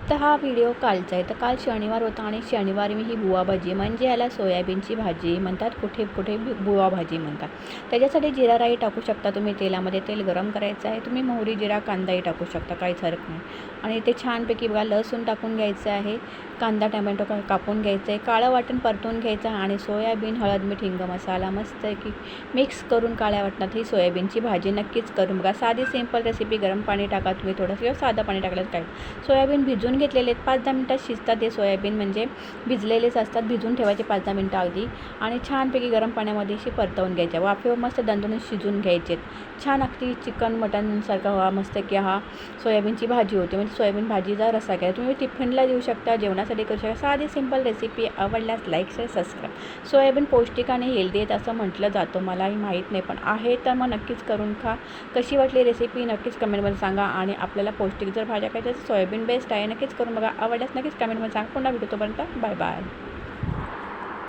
तर हा व्हिडिओ कालचा आहे. तर काल शनिवार होता आणि शनिवारी मी ही बुवा भाजी म्हणजे याला सोयाबीनची भाजी म्हणतात, कुठे कुठे बुवा भाजी म्हणतात. त्याच्यासाठी जिरा राई टाकू शकता तुम्ही तेलामध्ये. तेल गरम करायचं आहे. तुम्ही मोहरी, जिरा, कांदाही टाकू शकता, काहीच हरकत नाही. आणि ते छानपैकी बघा लसूण टाकून घ्यायचं आहे, कांदा टमॅटो कापून घ्यायचं आहे, काळं वाटण परतून घ्यायचं आणि सोयाबीन, हळद, मीठ, हिंग मसाला मस्त की मिक्स करून काळ्या वाटणात ही सोयाबीनची भाजी नक्कीच करून बघा. साधी सिंपल रेसिपी. गरम पाणी टाका तुम्ही थोडंसं किंवा साधं पाणी टाकलं काय. सोयाबीन भिजून घेतलेले आहेत, 5-10 मिनटात शिजतात. ते सोयाबीन म्हणजे भिजलेलेच असतात, भिजून ठेवायचे 5-10 मिनटं अगदी. आणि छानपैकी गरम पाण्यामध्ये अशी परतवून घ्यायच्या, वाफेवर मस्त दणदणून शिजून घ्यायचे. छान अगदी चिकन मटनसारखा व्हा मस्त की हा सोयाबीनची भाजी होते. म्हणजे सोयाबीन भाजीचा रस्सा घ्या तुम्ही, टिफिनला देऊ शकता, जेवणासाठी करू शकता. साधी सिंपल रेसिपी. आवडल्यास लाईक, शेअर, सबस्क्राईब. सोयाबीन पौष्टिक आणि हेल्दी आहेत असं म्हटलं जातं, मलाही माहीत नाही, पण आहे तर मग नक्कीच करून खा. कशी वाटली रेसिपी नक्कीच कमेंटमध्ये सांगा. आणि आपल्याला पौष्टिक जर भाज्या खायच्या तर सोयाबीन बेस्ट आहे, नक्कीच करून बघा. आवडल्यास नक्कीच कमेंटमध्ये सांगा. पुन्हा भेटू, तोपर्यंत बाय बाय.